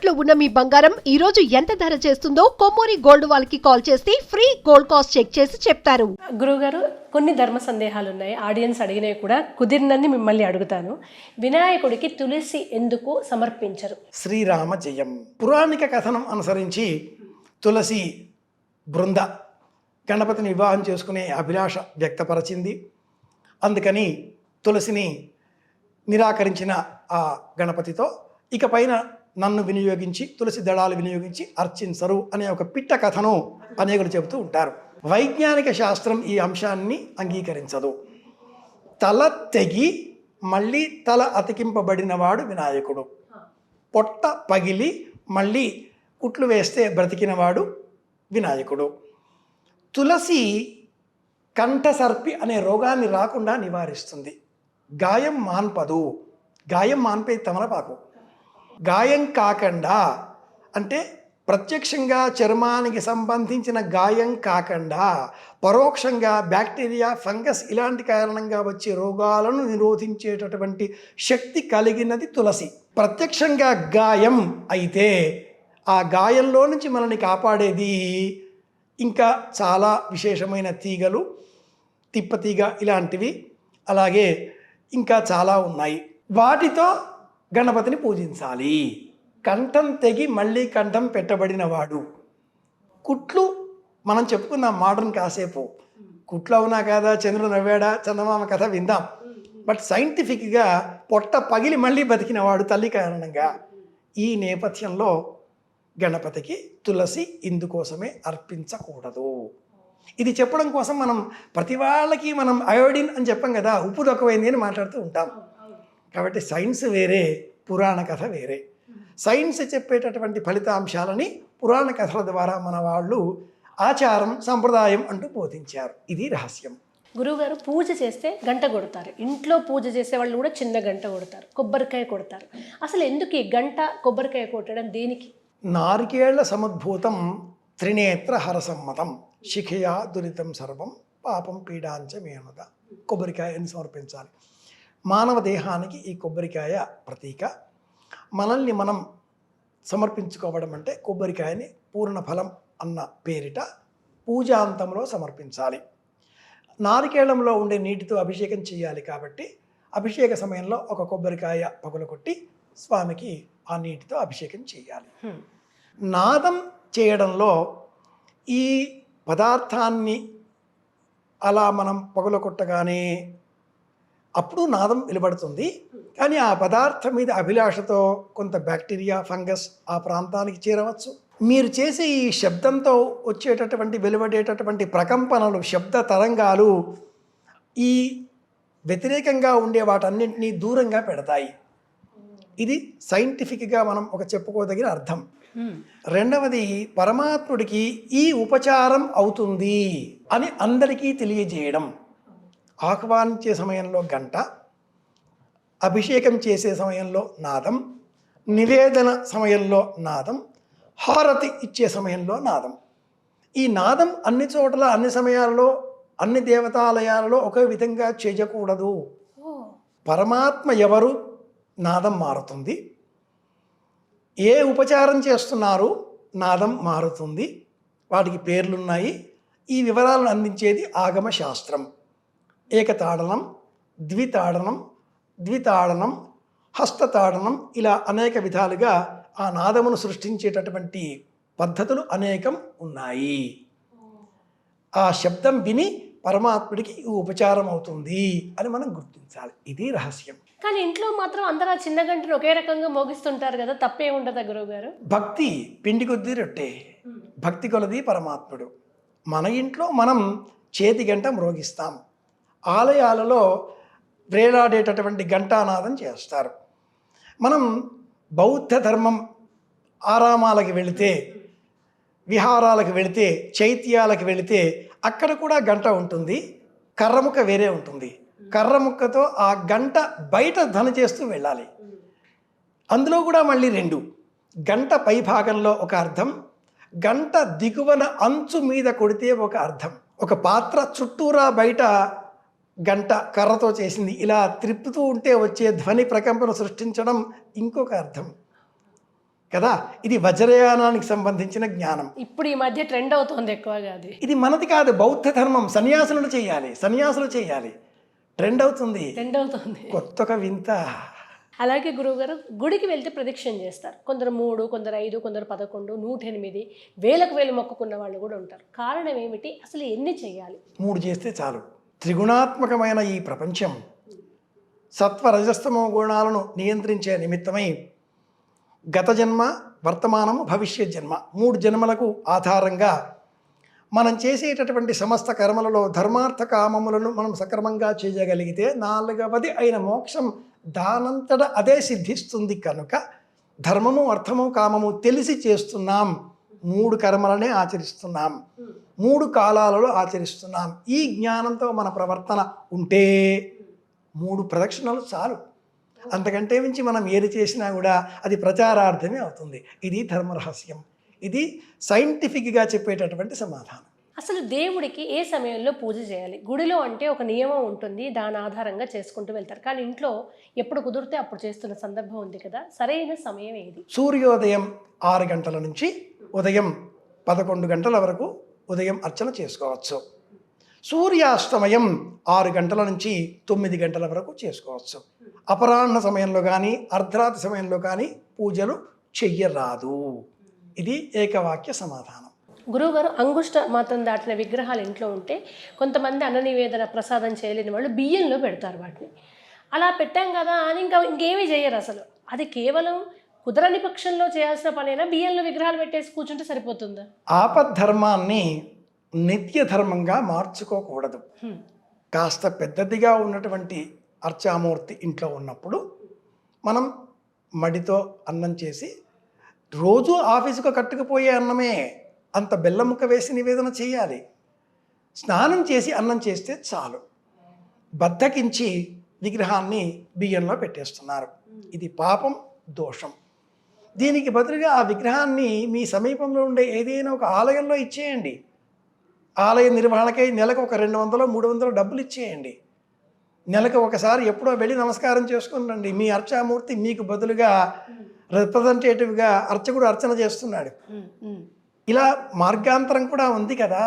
తాకట్టులో ఉన్న మీ బంగారం ఈ రోజు ఎంత ధర చేస్తుందో కొమ్మూరి గోల్డ్ వాళ్ళకి కాల్ చేస్తే ఫ్రీ గోల్డ్ కాస్ట్ చెక్ చేసి చెప్తారు. గురువుగారు, కొన్ని ధర్మ సందేహాలు ఉన్నాయి. ఆడియన్స్ అడిగినవి కూడా కుదిరినన్ని మిమ్మల్ని అడుగుతాను. వినాయకుడికి తులసి ఎందుకు సమర్పించరు? శ్రీరామ జయం. పురాణిక కథనం అనుసరించి తులసి బృంద గణపతిని వివాహం చేసుకునే అభిలాష వ్యక్తపరిచింది. అందుకని తులసిని నిరాకరించిన ఆ గణపతితో ఇకపైన నన్ను వినియోగించి తులసి దళాలు వినియోగించి అర్చించరు అనే ఒక పిట్ట కథను అనేకులు చెబుతూ ఉంటారు. వైజ్ఞానిక శాస్త్రం ఈ అంశాన్ని అంగీకరించదు. తల తెగి మళ్ళీ తల అతికింపబడినవాడు వినాయకుడు. పొట్ట పగిలి మళ్ళీ కుట్లు వేస్తే బ్రతికినవాడు వినాయకుడు. తులసి కంఠసర్పి అనే రోగాన్ని రాకుండా నివారిస్తుంది. గాయం మాన్పదు. గాయం మాన్పే తమలపాకు. గాయం కాకుండా అంటే ప్రత్యక్షంగా చర్మానికి సంబంధించిన గాయం కాకుండా పరోక్షంగా బ్యాక్టీరియా, ఫంగస్ ఇలాంటి కారణంగా వచ్చే రోగాలను నిరోధించేటటువంటి శక్తి కలిగినది తులసి. ప్రత్యక్షంగా గాయం అయితే ఆ గాయంలో నుంచి మనల్ని కాపాడేది ఇంకా చాలా విశేషమైన తీగలు, తిప్పతీగ ఇలాంటివి, అలాగే ఇంకా చాలా ఉన్నాయి. వాటితో గణపతిని పూజించాలి. కంఠం తెగి మళ్ళీ కంఠం పెట్టబడినవాడు. కుట్లు మనం చెప్పుకుందాం మోడర్న్ కాసేపు. కుట్లు అవునా కాదా, చంద్రుడు నవ్వాడా, చందమామ కథ విందాం. బట్ సైంటిఫిక్గా పొట్ట పగిలి మళ్ళీ బతికినవాడు తల్లి కారణంగా. ఈ నేపథ్యంలో గణపతికి తులసి ఇందుకోసమే అర్పించకూడదు. ఇది చెప్పడం కోసం మనం ప్రతి వాళ్ళకి మనం అయోడిన్ అని చెప్పాం కదా, ఉప్పు తక్కువైంది అని మాట్లాడుతూ ఉంటాం. కాబట్టి సైన్స్ వేరే, పురాణ కథ వేరే. సైన్స్ చెప్పేటటువంటి ఫలితాంశాలని పురాణ కథల ద్వారా మన వాళ్ళు ఆచారం, సంప్రదాయం అంటూ బోధించారు. ఇది రహస్యం. గురువుగారు, పూజ చేస్తే గంట కొడతారు. ఇంట్లో పూజ చేసే వాళ్ళు కూడా చిన్న గంట కొడతారు, కొబ్బరికాయ కొడతారు. అసలు ఎందుకు ఈ గంట, కొబ్బరికాయ కొట్టడం దేనికి? నారికేళ్ల సముద్భూతం త్రినేత్ర హరసమ్మతం శిఖయా దురితం సర్వం పాపం పీడాంచ మేనుద. కొబ్బరికాయని సమర్పించాలి. మానవ దేహానికి ఈ కొబ్బరికాయ ప్రతీక. మనల్ని మనం సమర్పించుకోవడం అంటే కొబ్బరికాయని పూర్ణ ఫలం అన్న పేరిట పూజాంతంలో సమర్పించాలి. నారికేళంలో ఉండే నీటితో అభిషేకం చేయాలి కాబట్టి అభిషేక సమయంలో ఒక కొబ్బరికాయ పగులగొట్టి స్వామికి ఆ నీటితో అభిషేకం చేయాలి. నాదం చేయడంలో ఈ పదార్థాన్ని అలా మనం పగులగొట్టగానే అప్పుడు నాదం వెలువడుతుంది. కానీ ఆ పదార్థం మీద అభిలాషతో కొంత బ్యాక్టీరియా, ఫంగస్ ఆ ప్రాంతానికి చేరవచ్చు. మీరు చేసే ఈ శబ్దంతో వచ్చేటటువంటి వెలువడేటటువంటి ప్రకంపనలు, శబ్ద తరంగాలు ఈ వ్యతిరేకంగా ఉండే వాటన్నింటినీ దూరంగా పెడతాయి. ఇది సైంటిఫిక్గా మనం ఒక చెప్పుకోదగిన అర్థం. రెండవది, పరమాత్ముడికి ఈ ఉపచారం అవుతుంది అని అందరికీ తెలియజేయడం. ఆహ్వానించే సమయంలో గంట, అభిషేకం చేసే సమయంలో నాదం, నివేదన సమయంలో నాదం, హారతి ఇచ్చే సమయంలో నాదం. ఈ నాదం అన్ని చోట్ల, అన్ని సమయాల్లో, అన్ని దేవతాలయాలలో ఒకే విధంగా చేయకూడదు. పరమాత్మ ఎవరు, నాదం మారుతుంది. ఏ ఉపచారం చేస్తున్నారు, నాదం మారుతుంది. వాటికి పేర్లున్నాయి. ఈ వివరాలను అందించేది ఆగమ శాస్త్రం. ఏకతాడనం, ద్వితాడనం, ద్వితాడనం, హస్తతాడనం, ఇలా అనేక విధాలుగా ఆ నాదమును సృష్టించేటటువంటి పద్ధతులు అనేకం ఉన్నాయి. ఆ శబ్దం విని పరమాత్ముడికి ఈ ఉపచారం అవుతుంది అని మనం గుర్తించాలి. ఇది రహస్యం. కానీ ఇంట్లో మాత్రం అందరూ ఆ చిన్న గంటను ఒకే రకంగా మోగిస్తుంటారు కదా, తప్పే ఉండదా గురువుగారు? భక్తి పిండి కొద్దీ రొట్టె, భక్తి కొలది పరమాత్ముడు. మన ఇంట్లో మనం చేతి గంట మ్రోగిస్తాం. ఆలయాలలో వేలాడేటటువంటి ఘంటానాదం చేస్తారు. మనం బౌద్ధ ధర్మం ఆరామాలకు వెళితే, విహారాలకు వెళితే, చైత్యాలకు వెళితే అక్కడ కూడా గంట ఉంటుంది. కర్రముక్క వేరే ఉంటుంది. కర్రముక్కతో ఆ గంట బయట ధ్వని చేస్తూ వెళ్ళాలి. అందులో కూడా మళ్ళీ రెండు. గంట పై భాగంలో ఒక అర్థం, గంట దిగువన అంచు మీద కొడితే ఒక అర్థం. ఒక పాత్ర చుట్టూరా బయట గంట కర్రతో చేసింది ఇలా తిప్పుతూ ఉంటే వచ్చే ధ్వని ప్రకంపన సృష్టించడం ఇంకొక అర్థం. కదా. ఇది వజ్రయానానికి సంబంధించిన జ్ఞానం. ఇప్పుడు ఈ మధ్య ట్రెండ్ అవుతుంది ఎక్కువగా అది. ఇది మనది కాదు, బౌద్ధ ధర్మం. సన్యాసులు చేయాలి. ట్రెండ్ అవుతుంది. కొత్త వింత. అలాగే గురువుగారు, గుడికి వెళ్తే ప్రదక్షిణ చేస్తారు. కొందరు 3, కొందరు 5, కొందరు 11, 108, వేలకు వేలు మొక్కుకున్న వాళ్ళు కూడా ఉంటారు. కారణం ఏమిటి? అసలు ఎన్ని చేయాలి? 3 చేస్తే చాలు. త్రిగుణాత్మకమైన ఈ ప్రపంచం సత్వ రజస్తమో గుణాలను నియంత్రించే నిమిత్తమై గత జన్మ, వర్తమానము, భవిష్యత్ జన్మ 3 జన్మలకు ఆధారంగా మనం చేసేటటువంటి సమస్త కర్మలలో ధర్మార్థ కామములను మనం సక్రమంగా చేయగలిగితే 4వది అయిన మోక్షం దానంతట అదే సిద్ధిస్తుంది. కనుక ధర్మము, అర్థము, కామము తెలిసి చేస్తున్నాం. 3 కర్మలనే ఆచరిస్తున్నాం, 3 కాలాలలో ఆచరిస్తున్నాం. ఈ జ్ఞానంతో మన ప్రవర్తన ఉంటే 3 ప్రదక్షిణలు చాలు. అంతకంటే మించి మనం ఏది చేసినా కూడా అది ప్రచారార్థమే అవుతుంది. ఇది ధర్మరహస్యం. ఇది సైంటిఫిక్గా చెప్పేటటువంటి సమాధానం. అసలు దేవుడికి ఏ సమయంలో పూజ చేయాలి? గుడిలో అంటే ఒక నియమం ఉంటుంది, దాని ఆధారంగా చేసుకుంటూ వెళ్తారు. కానీ ఇంట్లో ఎప్పుడు కుదిరితే అప్పుడు చేస్తున్న సందర్భం ఉంది కదా, సరైన సమయం ఏది? సూర్యోదయం 6 గంటల నుంచి ఉదయం 11 గంటల వరకు ఉదయం అర్చన చేసుకోవచ్చు. సూర్యాస్తమయం 6 గంటల నుంచి 9 గంటల వరకు చేసుకోవచ్చు. అపరాహ్న సమయంలో కానీ అర్ధరాత్రి సమయంలో కానీ పూజలు చెయ్యరాదు. ఇది ఏకవాక్య సమాధానం. గురువుగారు, అంగుష్ట మాత్రం దాటిన విగ్రహాలు ఇంట్లో ఉంటే కొంతమంది అన్న నివేదన ప్రసాదం చేయలేని వాళ్ళు బియ్యంలో పెడతారు వాటిని. అలా పెట్టాం కదా అని ఇంకేమీ చేయరు అసలు. అది కేవలం కుదరని పక్షంలో చేయాల్సిన పనైనా బియ్యంలో విగ్రహాలు పెట్టేసి కూర్చుంటే సరిపోతుందా? ఆపద్ధర్మాన్ని నిత్య ధర్మంగా మార్చుకోకూడదు. కాస్త పెద్దదిగా ఉన్నటువంటి అర్చామూర్తి ఇంట్లో ఉన్నప్పుడు మనం మడితో అన్నం చేసి, రోజు ఆఫీసుకు కట్టుకుపోయే అన్నమే అంత బెల్లం ముక్క వేసి నివేదన చేయాలి. స్నానం చేసి అన్నం చేస్తే చాలు. బద్ధకించి విగ్రహాన్ని బియ్యంలో పెట్టేస్తున్నారు. ఇది పాపం, దోషం. దీనికి బదులుగా ఆ విగ్రహాన్ని మీ సమీపంలో ఉండే ఏదైనా ఒక ఆలయంలో ఇచ్చేయండి. ఆలయ నిర్వహణకై నెలకు ఒక 200, 300 డబ్బులు ఇచ్చేయండి. నెలకు ఒకసారి ఎప్పుడో వెళ్ళి నమస్కారం చేసుకుని రండి. మీ అర్చామూర్తి మీకు బదులుగా రిప్రజెంటేటివ్గా అర్చకుడు అర్చన చేస్తున్నాడు. ఇలా మార్గాంతరం కూడా ఉంది కదా.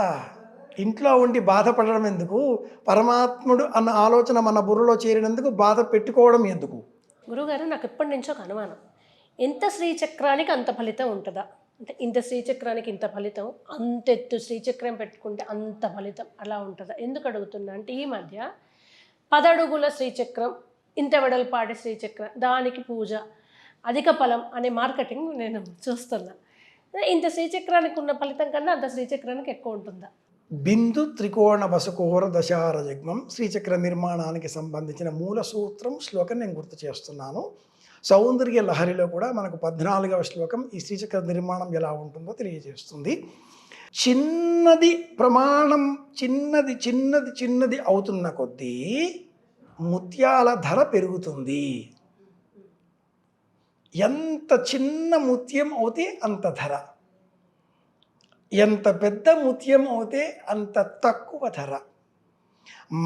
ఇంట్లో ఉండి బాధపడడం ఎందుకు? పరమాత్ముడు అన్న ఆలోచన మన బుర్రలో చేరినందుకు బాధ పెట్టుకోవడం ఎందుకు? గురువుగారు, నాకు ఎప్పటి నుంచో ఒక అనుమానం. ఎంత శ్రీచక్రానికి అంత ఫలితం ఉంటుందా? అంటే ఇంత శ్రీచక్రానికి ఇంత ఫలితం, అంత ఎత్తు శ్రీచక్రం పెట్టుకుంటే అంత ఫలితం అలా ఉంటుందా? ఎందుకు అడుగుతున్నా అంటే, ఈ మధ్య 10 అడుగుల శ్రీచక్రం, ఇంత వెడల్పాటి శ్రీచక్రం, దానికి పూజ, అధిక ఫలం అనే మార్కెటింగ్ నేను చూస్తున్నా. ఇంత శ్రీచక్రానికి ఉన్న ఫలితం కన్నా అంత శ్రీచక్రానికి ఎక్కువ ఉంటుందా? బిందు త్రికోణ వసుకోర దశారజగ్మం శ్రీచక్ర నిర్మాణానికి సంబంధించిన మూల సూత్రం శ్లోకం నేను గుర్తు చేస్తున్నాను. సౌందర్య లహరిలో కూడా మనకు 14వ శ్లోకం ఈ శ్రీచక్ర నిర్మాణం ఎలా ఉంటుందో తెలియజేస్తుంది. చిన్నది ప్రమాణం చిన్నది చిన్నది చిన్నది అవుతున్న కొద్దీ ముత్యాల ధర పెరుగుతుంది. ఎంత చిన్న ముత్యం అవుతే అంత ధర, ఎంత పెద్ద ముత్యం అవుతే అంత తక్కువ ధర.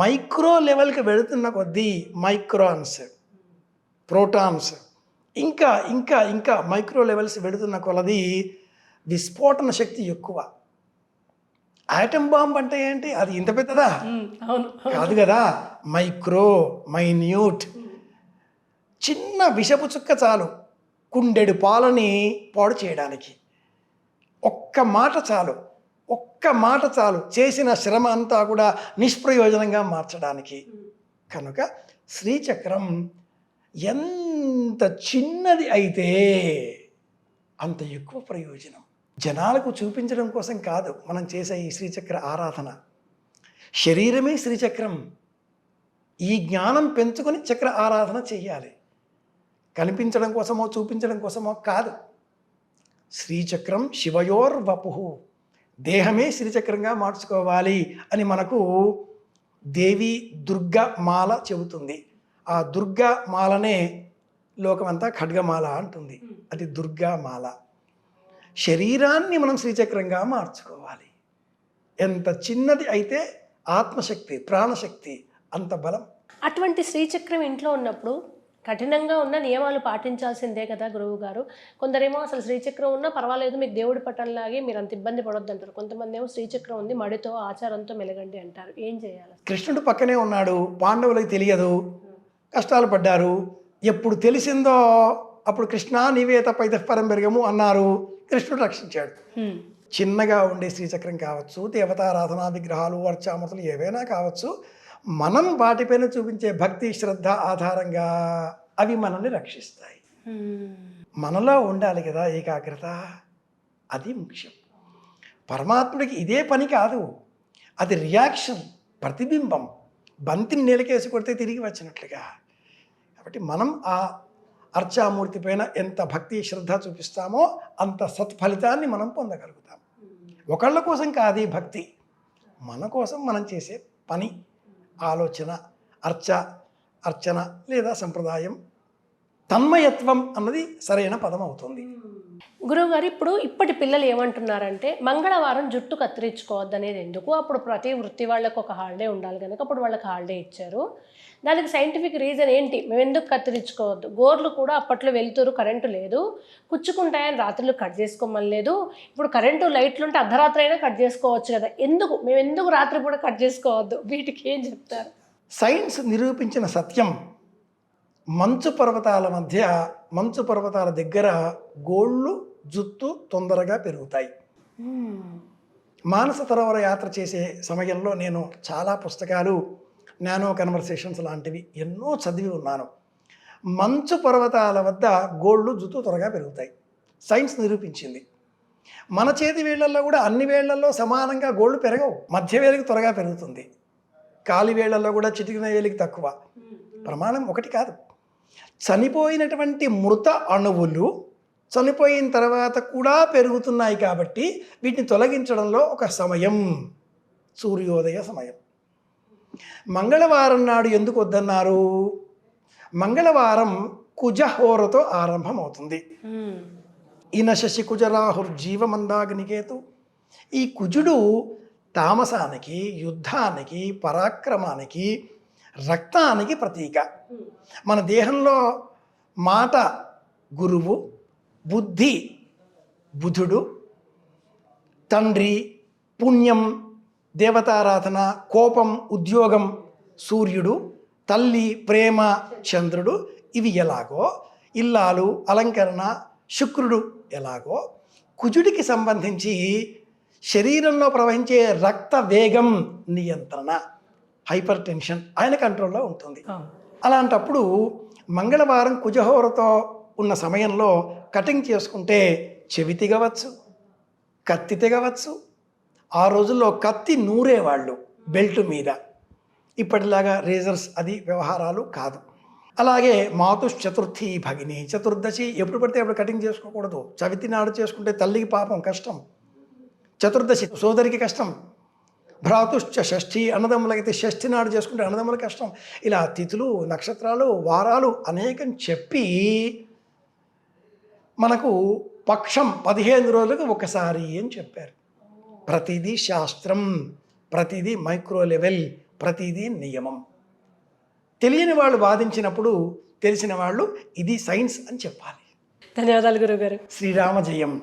మైక్రో లెవెల్కి వెళుతున్న కొద్దీ మైక్రాన్స్, ప్రోటాన్స్, ఇంకా ఇంకా ఇంకా మైక్రో లెవెల్స్ వెళుతున్న కొలది విస్ఫోటన శక్తి ఎక్కువ. ఆటం బాంబ్ అంటే ఏంటి? అది ఇంత పెద్దదా? కాదు కదా. Micro, minute. చిన్న విషపు చుక్క చాలు కుండెడు పాలని పాడు చేయడానికి. ఒక్క మాట చాలు చేసిన శ్రమ అంతా కూడా నిష్ప్రయోజనంగా మార్చడానికి. కనుక శ్రీచక్రం ఎంత చిన్నది అయితే అంత ఎక్కువ ప్రయోజనం. జనాలకు చూపించడం కోసం కాదు మనం చేసే ఈ శ్రీచక్ర ఆరాధన. శరీరమే శ్రీచక్రం. ఈ జ్ఞానం పెంచుకొని చక్ర ఆరాధన చెయ్యాలి. కనిపించడం కోసమో చూపించడం కోసమో కాదు. శ్రీచక్రం శివయోర్వపు, దేహమే శ్రీచక్రంగా మార్చుకోవాలి అని మనకు దేవి దుర్గా మాల చెబుతుంది. ఆ దుర్గా మాలనే లోకమంతా ఖడ్గమాల అంటుంది. అది దుర్గా మాల. శరీరాన్ని మనం శ్రీచక్రంగా మార్చుకోవాలి. ఎంత చిన్నది అయితే ఆత్మశక్తి, ప్రాణశక్తి అంత బలం. అటువంటి శ్రీచక్రం ఇంట్లో ఉన్నప్పుడు కఠినంగా ఉన్న నియమాలు పాటించాల్సిందే కదా గురువు గారు. కొందరేమో అసలు శ్రీచక్రం ఉన్నా పర్వాలేదు, మీకు దేవుడి పట్టంలాగే మీరు అంత ఇబ్బంది పడొద్దు అంటారు. కొంతమంది ఏమో శ్రీచక్రం ఉంది, మడితో ఆచారంతో మెలగండి అంటారు. ఏం చేయాలి? కృష్ణుడు పక్కనే ఉన్నాడు, పాండవులకు తెలియదు, కష్టాలు పడ్డారు. ఎప్పుడు తెలిసిందో అప్పుడు కృష్ణ నీవే తప్ప ఇతఃపరం పెరగము అన్నారు, కృష్ణుడు రక్షించాడు. చిన్నగా ఉండే శ్రీచక్రం కావచ్చు, దేవతారాధనా విగ్రహాలు, అర్చామూర్తులు ఏవైనా కావచ్చు, మనం వాటిపైన చూపించే భక్తి శ్రద్ధ ఆధారంగా అవి మనల్ని రక్షిస్తాయి. మనలో ఉండాలి కదా ఏకాగ్రత, అది ముఖ్యం. పరమాత్ముడికి ఇదే పని కాదు, అది రియాక్షన్, ప్రతిబింబం. బంతిని నేలకేసి కొడితే తిరిగి వచ్చినట్లుగా. కాబట్టి మనం ఆ అర్చామూర్తి పైన ఎంత భక్తి శ్రద్ధ చూపిస్తామో అంత సత్ఫలితాన్ని మనం పొందగలుగుతాం. ఒకళ్ళ కోసం కాదు భక్తి, మన కోసం మనం చేసే పని, ఆలోచన, అర్చన లేదా సంప్రదాయం, తన్మయత్వం అన్నది సరైన పదం అవుతుంది. గురువుగారు, ఇప్పటి పిల్లలు ఏమంటున్నారంటే మంగళవారం జుట్టు కత్తిరించుకోవద్దు అనేది ఎందుకు? అప్పుడు ప్రతి వృత్తి వాళ్ళకు ఒక హాలిడే ఉండాలి కనుక అప్పుడు వాళ్ళకి హాలిడే ఇచ్చారు. దానికి సైంటిఫిక్ రీజన్ ఏంటి? మేము ఎందుకు కత్తిరించుకోవద్దు? గోర్లు కూడా అప్పట్లో వెళ్తురు, కరెంటు లేదు, కుచ్చుకుంటాయని రాత్రులు కట్ చేసుకోమని లేదు. ఇప్పుడు కరెంటు లైట్లు ఉంటే అర్ధరాత్రి అయినా కట్ చేసుకోవచ్చు కదా, మేము ఎందుకు రాత్రి కూడా కట్ చేసుకోవద్దు? వీటికి ఏం చెప్తారు? సైన్స్ నిరూపించిన సత్యం, మంచు పర్వతాల దగ్గర గోళ్ళు జుత్తు తొందరగా పెరుగుతాయి. మానస సరోవర యాత్ర చేసే సమయంలో నేను చాలా పుస్తకాలు, నానో కన్వర్సేషన్స్ లాంటివి ఎన్నో చదివి ఉన్నాను. మంచు పర్వతాల వద్ద గోళ్ళు జుత్తు త్వరగా పెరుగుతాయి, సైన్స్ నిరూపించింది. మన చేతి వేళ్లలో కూడా అన్ని వేళ్లలో సమానంగా గోళ్ళు పెరగవు, మధ్య వేలికి త్వరగా పెరుగుతుంది, కాలి వేళ్లలో కూడా చిటికిన వేలికి తక్కువ. ప్రమాణం ఒకటి కాదు. చనిపోయినటువంటి మృత అణువులు చనిపోయిన తర్వాత కూడా పెరుగుతున్నాయి కాబట్టి వీటిని తొలగించడంలో ఒక సమయం, సూర్యోదయ సమయం. మంగళవారం నాడు ఎందుకు వద్దన్నారు? మంగళవారం కుజహోరతో ఆరంభమవుతుంది. ఈయన శశి కుజరాహుర్జీవమందాగ్నికేతు. ఈ కుజుడు తామసానికి, యుద్ధానికి, పరాక్రమానికి, రక్తానికి ప్రతీక. మన దేహంలో మాట గురువు, బుద్ధి బుధుడు, తండ్రి, పుణ్యం, దేవతారాధన, కోపం, ఉద్యోగం సూర్యుడు, తల్లి, ప్రేమ చంద్రుడు. ఇవి ఎలాగో ఇల్లాలు, అలంకరణ శుక్రుడు ఎలాగో, కుజుడికి సంబంధించి శరీరంలో ప్రవహించే రక్త వేగం నియంత్రణ, హైపర్ టెన్షన్ ఆయన కంట్రోల్లో ఉంటుంది. అలాంటప్పుడు మంగళవారం కుజహోరతో ఉన్న సమయంలో కటింగ్ చేసుకుంటే చెవి తెగవచ్చు, కత్తి తెగవచ్చు. ఆ రోజుల్లో కత్తి నూరేవాళ్ళు బెల్ట్ మీద, ఇప్పటిలాగా రేజర్స్ అది వ్యవహారాలు కాదు. అలాగే మాతుశ్చతుర్థి భగిని చతుర్దశి, ఎప్పుడు పడితే అప్పుడు కటింగ్ చేసుకోకూడదు. చవితి నాడు చేసుకుంటే తల్లికి పాపం కష్టం, చతుర్దశి సోదరికి కష్టం, భ్రాతుశ్చ షష్ఠి అన్నదమ్ములకైతే షష్ఠి నాడు చేసుకుంటే అన్నదమ్ముల కష్టం. ఇలా తిథులు, నక్షత్రాలు, వారాలు అనేకం చెప్పి మనకు పక్షం 15 రోజులకు ఒకసారి అని చెప్పారు. ప్రతిదీ శాస్త్రం, ప్రతిదీ మైక్రో లెవెల్, ప్రతిదీ నియమం. తెలియని వాళ్ళు వాదించినప్పుడు తెలిసిన వాళ్ళు ఇది సైన్స్ అని చెప్పాలి. ధన్యవాదాలు గురువుగారు. శ్రీరామ జయం.